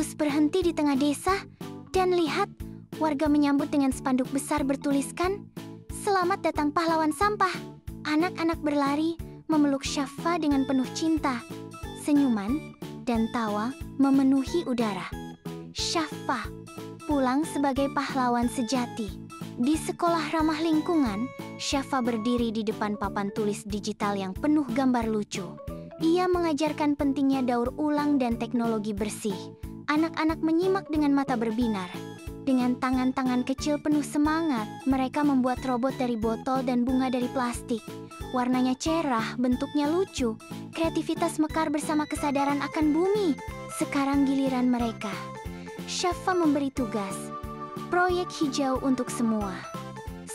Bus berhenti di tengah desa, dan lihat, warga menyambut dengan spanduk besar bertuliskan, "Selamat datang pahlawan sampah." Anak-anak berlari, memeluk Shafa dengan penuh cinta. Senyuman dan tawa memenuhi udara. Shafa pulang sebagai pahlawan sejati. Di sekolah ramah lingkungan, Shafa berdiri di depan papan tulis digital yang penuh gambar lucu. Ia mengajarkan pentingnya daur ulang dan teknologi bersih. Anak-anak menyimak dengan mata berbinar. Dengan tangan-tangan kecil penuh semangat, mereka membuat robot dari botol dan bunga dari plastik. Warnanya cerah, bentuknya lucu. Kreativitas mekar bersama kesadaran akan bumi. Sekarang giliran mereka. Shafa memberi tugas. Proyek hijau untuk semua.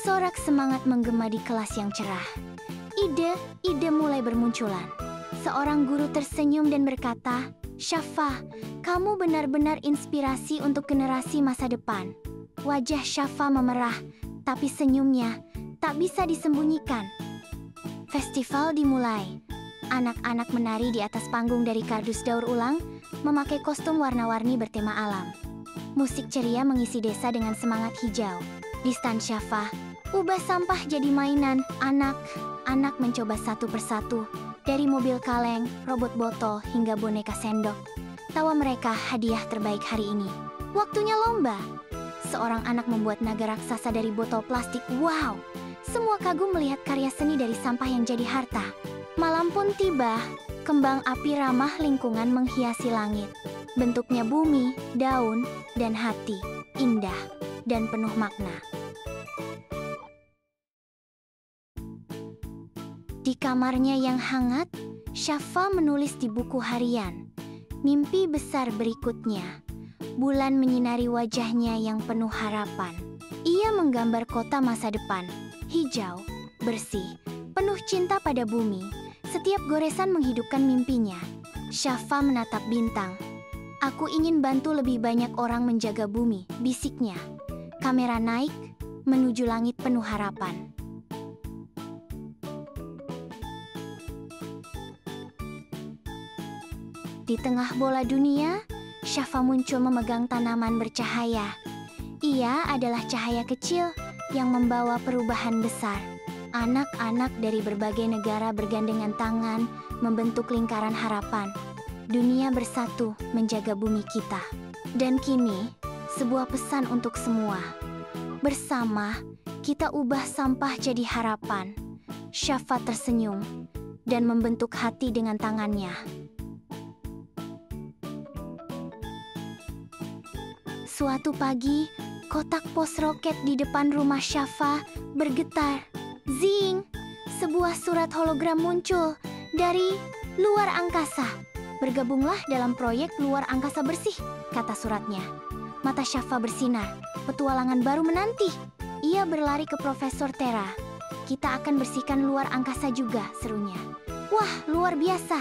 Sorak semangat menggema di kelas yang cerah. Ide mulai bermunculan. Seorang guru tersenyum dan berkata, "Shafa, kamu benar-benar inspirasi untuk generasi masa depan." Wajah Shafa memerah, tapi senyumnya tak bisa disembunyikan. Festival dimulai. Anak-anak menari di atas panggung dari kardus daur ulang, memakai kostum warna-warni bertema alam. Musik ceria mengisi desa dengan semangat hijau. Di stan Shafa, ubah sampah jadi mainan. Anak-anak mencoba satu persatu, dari mobil kaleng, robot botol, hingga boneka sendok. Tawa mereka hadiah terbaik hari ini. Waktunya lomba. Seorang anak membuat naga raksasa dari botol plastik. Wow! Semua kagum melihat karya seni dari sampah yang jadi harta. Malam pun tiba. Kembang api ramah lingkungan menghiasi langit. Bentuknya bumi, daun, dan hati. Indah dan penuh makna. Di kamarnya yang hangat, Shafa menulis di buku harian. Mimpi besar berikutnya. Bulan menyinari wajahnya yang penuh harapan. Ia menggambar kota masa depan. Hijau, bersih, penuh cinta pada bumi. Setiap goresan menghidupkan mimpinya. Shafa menatap bintang. "Aku ingin bantu lebih banyak orang menjaga bumi," bisiknya. Kamera naik, menuju langit penuh harapan. Di tengah bola dunia, Shafa muncul memegang tanaman bercahaya. Ia adalah cahaya kecil yang membawa perubahan besar. Anak-anak dari berbagai negara bergandengan tangan membentuk lingkaran harapan. Dunia bersatu menjaga bumi kita. Dan kini, sebuah pesan untuk semua. Bersama, kita ubah sampah jadi harapan. Shafa tersenyum dan membentuk hati dengan tangannya. Suatu pagi, kotak pos roket di depan rumah Shafa bergetar. Zing! Sebuah surat hologram muncul dari luar angkasa. "Bergabunglah dalam proyek luar angkasa bersih," kata suratnya. Mata Shafa bersinar. Petualangan baru menanti. Ia berlari ke Profesor Tera. "Kita akan bersihkan luar angkasa juga," serunya. "Wah, luar biasa!"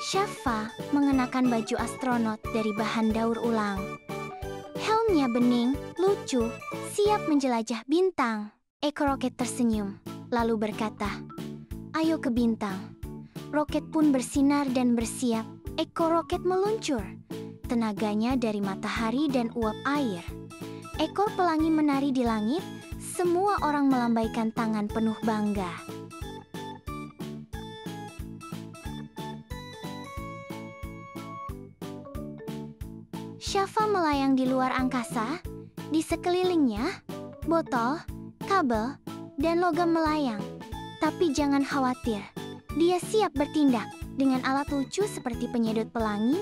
Shafa mengenakan baju astronot dari bahan daur ulang. Helmnya bening, lucu, siap menjelajah bintang. Eko roket tersenyum, lalu berkata, "Ayo ke bintang." Roket pun bersinar dan bersiap. Eko roket meluncur. Tenaganya dari matahari dan uap air. Ekor pelangi menari di langit. Semua orang melambaikan tangan penuh bangga. Shafa melayang di luar angkasa. Di sekelilingnya, botol, kabel, dan logam melayang. Tapi jangan khawatir, dia siap bertindak. Dengan alat lucu seperti penyedot pelangi,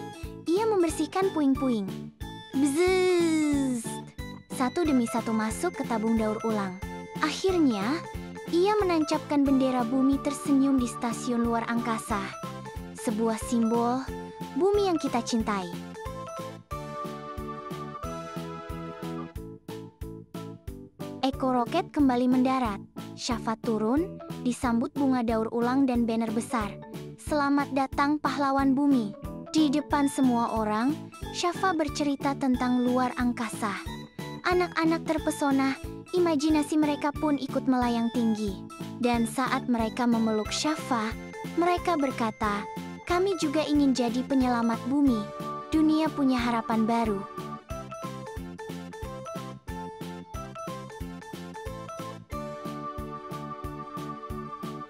ia membersihkan puing-puing. Bzzzt! Satu demi satu masuk ke tabung daur ulang. Akhirnya, ia menancapkan bendera bumi tersenyum di stasiun luar angkasa. Sebuah simbol bumi yang kita cintai. Eko roket kembali mendarat. Shafa turun, disambut bunga daur ulang dan banner besar. "Selamat datang pahlawan bumi." Di depan semua orang, Shafa bercerita tentang luar angkasa. Anak-anak terpesona. Imajinasi mereka pun ikut melayang tinggi. Dan saat mereka memeluk Shafa, mereka berkata, "Kami juga ingin jadi penyelamat bumi. Dunia punya harapan baru."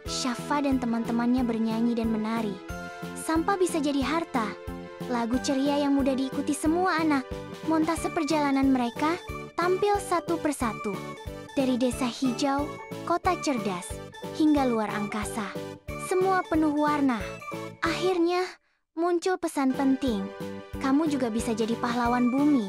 Shafa dan teman-temannya bernyanyi dan menari. Sampah bisa jadi harta. Lagu ceria yang mudah diikuti semua anak. Montase perjalanan mereka tampil satu persatu. Dari desa hijau, kota cerdas, hingga luar angkasa. Semua penuh warna. Akhirnya, muncul pesan penting. Kamu juga bisa jadi pahlawan bumi.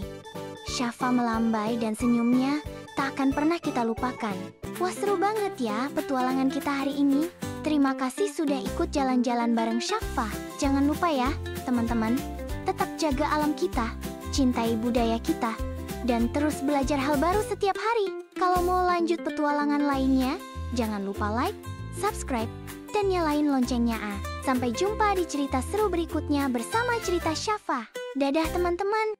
Shafa melambai dan senyumnya tak akan pernah kita lupakan. Wah, seru banget ya petualangan kita hari ini. Terima kasih sudah ikut jalan-jalan bareng Shafa. Jangan lupa ya, teman-teman, tetap jaga alam kita, cintai budaya kita, dan terus belajar hal baru setiap hari. Kalau mau lanjut petualangan lainnya, jangan lupa like, subscribe, dan nyalain loncengnya. Sampai jumpa di cerita seru berikutnya bersama cerita Shafa. Dadah teman-teman.